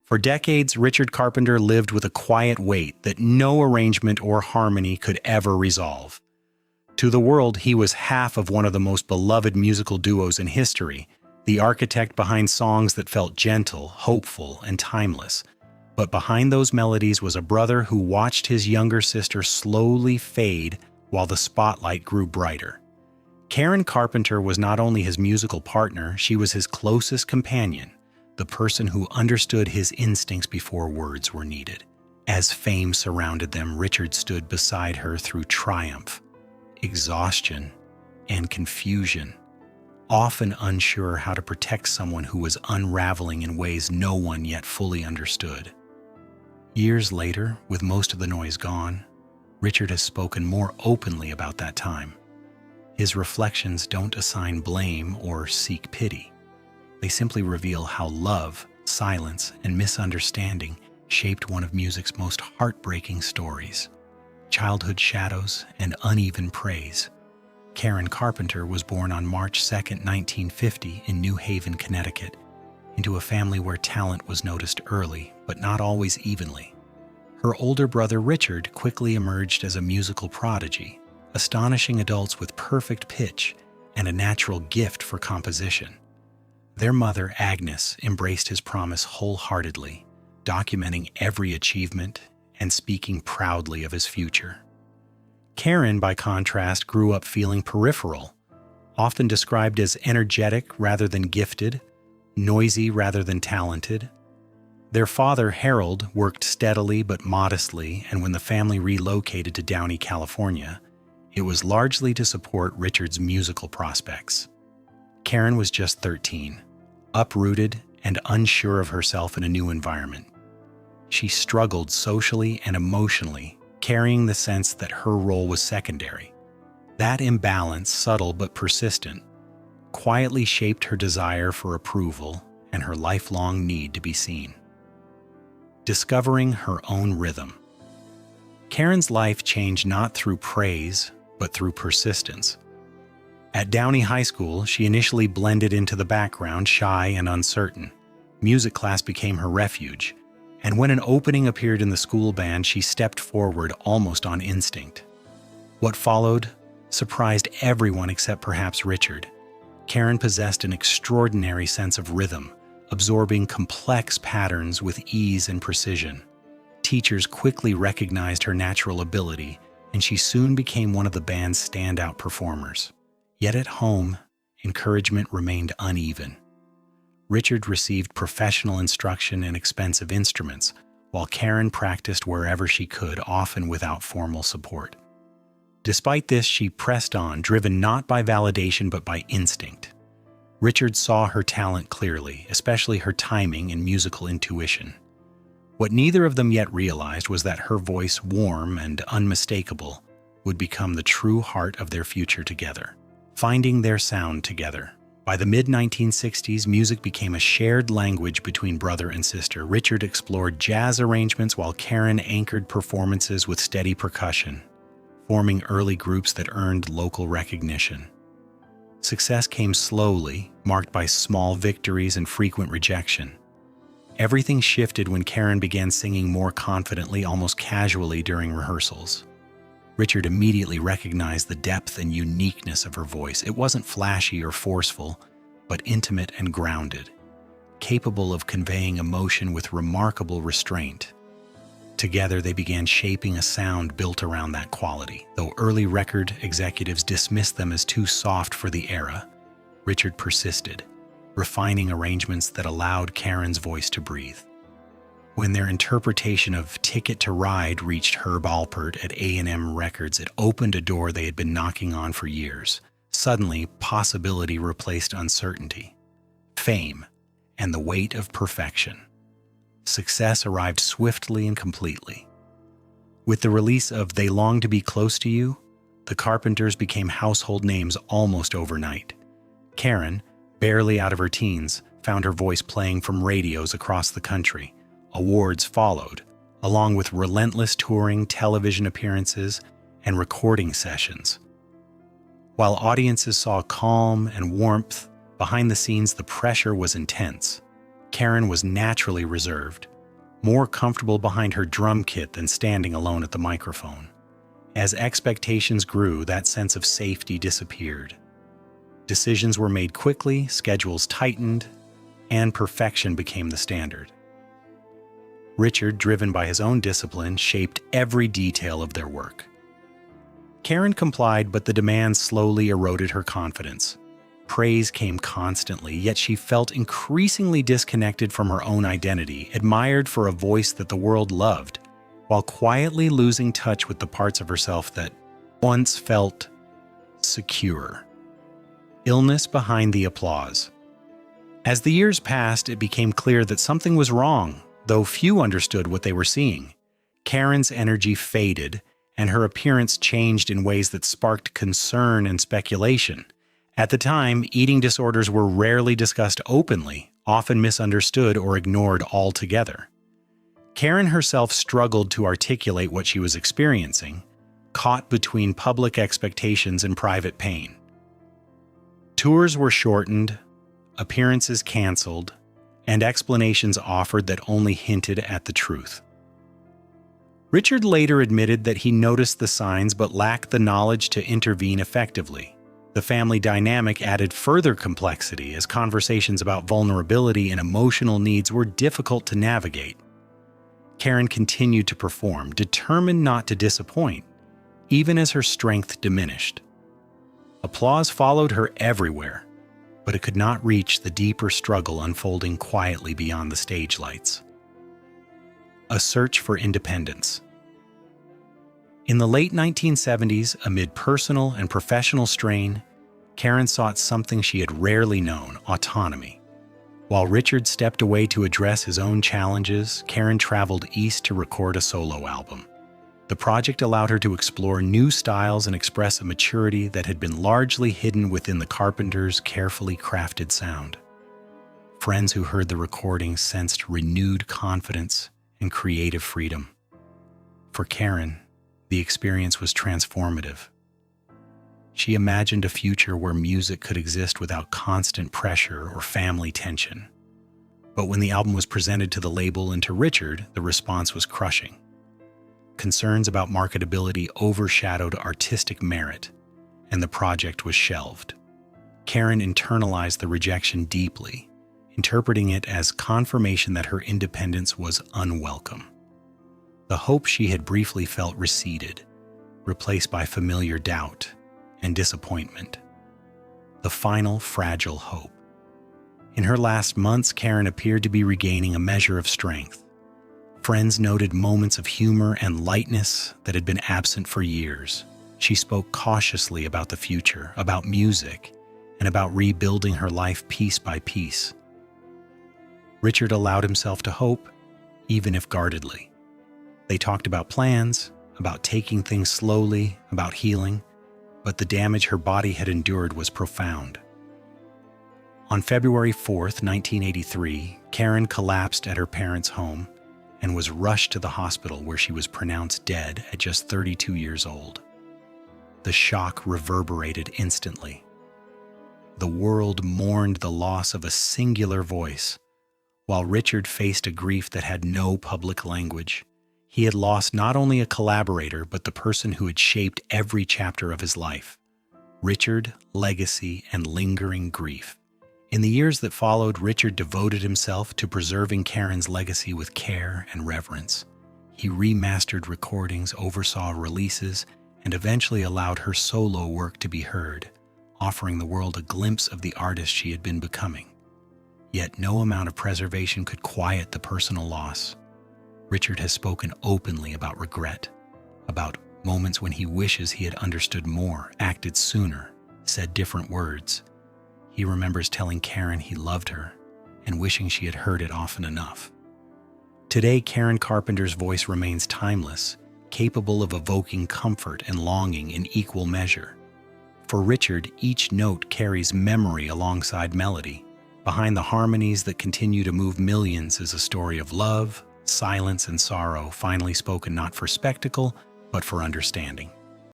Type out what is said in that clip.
For decades, Richard Carpenter lived with a quiet weight that no arrangement or harmony could ever resolve. To the world, he was half of one of the most beloved musical duos in history, the architect behind songs that felt gentle, hopeful, and timeless. But behind those melodies was a brother who watched his younger sister slowly fade while the spotlight grew brighter. Karen Carpenter was not only his musical partner, she was his closest companion, the person who understood his instincts before words were needed. As fame surrounded them, Richard stood beside her through triumph, exhaustion, and confusion, often unsure how to protect someone who was unraveling in ways no one yet fully understood. Years later, with most of the noise gone, Richard has spoken more openly about that time. His reflections don't assign blame or seek pity. They simply reveal how love, silence, and misunderstanding shaped one of music's most heartbreaking stories. Childhood shadows and uneven praise. Karen Carpenter was born on March 2, 1950 in New Haven, Connecticut, into a family where talent was noticed early, but not always evenly. Her older brother Richard quickly emerged as a musical prodigy, astonishing adults with perfect pitch and a natural gift for composition. Their mother, Agnes, embraced his promise wholeheartedly, documenting every achievement and speaking proudly of his future. Karen, by contrast, grew up feeling peripheral, often described as energetic rather than gifted, noisy rather than talented. Their father, Harold, worked steadily but modestly, and when the family relocated to Downey, California, it was largely to support Richard's musical prospects. Karen was just 13, uprooted and unsure of herself in a new environment. She struggled socially and emotionally, carrying the sense that her role was secondary. That imbalance, subtle but persistent, quietly shaped her desire for approval and her lifelong need to be seen. Discovering her own rhythm. Karen's life changed not through praise, but through persistence. At Downey High School, she initially blended into the background, shy and uncertain. Music class became her refuge, and when an opening appeared in the school band, she stepped forward almost on instinct. What followed surprised everyone except perhaps Richard. Karen possessed an extraordinary sense of rhythm, absorbing complex patterns with ease and precision. Teachers quickly recognized her natural ability, and she soon became one of the band's standout performers. Yet at home, encouragement remained uneven. Richard received professional instruction in expensive instruments, while Karen practiced wherever she could, often without formal support. Despite this, she pressed on, driven not by validation but by instinct. Richard saw her talent clearly, especially her timing and musical intuition. What neither of them yet realized was that her voice, warm and unmistakable, would become the true heart of their future together. Finding their sound together. By the mid-1960s, music became a shared language between brother and sister. Richard explored jazz arrangements while Karen anchored performances with steady percussion, forming early groups that earned local recognition. Success came slowly, marked by small victories and frequent rejection. Everything shifted when Karen began singing more confidently, almost casually during rehearsals. Richard immediately recognized the depth and uniqueness of her voice. It wasn't flashy or forceful, but intimate and grounded, capable of conveying emotion with remarkable restraint. Together, they began shaping a sound built around that quality. Though early record executives dismissed them as too soft for the era, Richard persisted, refining arrangements that allowed Karen's voice to breathe. When their interpretation of Ticket to Ride reached Herb Alpert at A&M Records, it opened a door they had been knocking on for years. Suddenly, possibility replaced uncertainty, fame, and the weight of perfection. Success arrived swiftly and completely. With the release of They Long to Be Close to You, the Carpenters became household names almost overnight. Karen, barely out of her teens, found her voice playing from radios across the country. Awards followed, along with relentless touring, television appearances, and recording sessions. While audiences saw calm and warmth, behind the scenes the pressure was intense. Karen was naturally reserved, more comfortable behind her drum kit than standing alone at the microphone. As expectations grew, that sense of safety disappeared. Decisions were made quickly, schedules tightened, and perfection became the standard. Richard, driven by his own discipline, shaped every detail of their work. Karen complied, but the demands slowly eroded her confidence. Praise came constantly, yet she felt increasingly disconnected from her own identity, admired for a voice that the world loved, while quietly losing touch with the parts of herself that once felt secure. Illness behind the applause. As the years passed, it became clear that something was wrong, though few understood what they were seeing. Karen's energy faded, and her appearance changed in ways that sparked concern and speculation. At the time, eating disorders were rarely discussed openly, often misunderstood or ignored altogether. Karen herself struggled to articulate what she was experiencing, caught between public expectations and private pain. Tours were shortened, appearances canceled, and explanations offered that only hinted at the truth. Richard later admitted that he noticed the signs but lacked the knowledge to intervene effectively. The family dynamic added further complexity as conversations about vulnerability and emotional needs were difficult to navigate. Karen continued to perform, determined not to disappoint, even as her strength diminished. Applause followed her everywhere, but it could not reach the deeper struggle unfolding quietly beyond the stage lights. A search for independence. In the late 1970s, amid personal and professional strain, Karen sought something she had rarely known: autonomy. While Richard stepped away to address his own challenges, Karen traveled east to record a solo album. The project allowed her to explore new styles and express a maturity that had been largely hidden within the Carpenters' carefully crafted sound. Friends who heard the recording sensed renewed confidence and creative freedom. For Karen, the experience was transformative. She imagined a future where music could exist without constant pressure or family tension. But when the album was presented to the label and to Richard, the response was crushing. Concerns about marketability overshadowed artistic merit, and the project was shelved. Karen internalized the rejection deeply, interpreting it as confirmation that her independence was unwelcome. The hope she had briefly felt receded, replaced by familiar doubt and disappointment. The final fragile hope. In her last months, Karen appeared to be regaining a measure of strength. Friends noted moments of humor and lightness that had been absent for years. She spoke cautiously about the future, about music, and about rebuilding her life piece by piece. Richard allowed himself to hope, even if guardedly. They talked about plans, about taking things slowly, about healing, but the damage her body had endured was profound. On February 4th, 1983, Karen collapsed at her parents' home and was rushed to the hospital where she was pronounced dead at just 32 years old. The shock reverberated instantly. The world mourned the loss of a singular voice, while Richard faced a grief that had no public language. He had lost not only a collaborator, but the person who had shaped every chapter of his life. Richard, legacy, and lingering grief. In the years that followed, Richard devoted himself to preserving Karen's legacy with care and reverence. He remastered recordings, oversaw releases, and eventually allowed her solo work to be heard, offering the world a glimpse of the artist she had been becoming. Yet no amount of preservation could quiet the personal loss. Richard has spoken openly about regret, about moments when he wishes he had understood more, acted sooner, said different words. He remembers telling Karen he loved her and wishing she had heard it often enough. Today, Karen Carpenter's voice remains timeless, capable of evoking comfort and longing in equal measure. For Richard, each note carries memory alongside melody. Behind the harmonies that continue to move millions is a story of love, silence, and sorrow, finally spoken not for spectacle, but for understanding.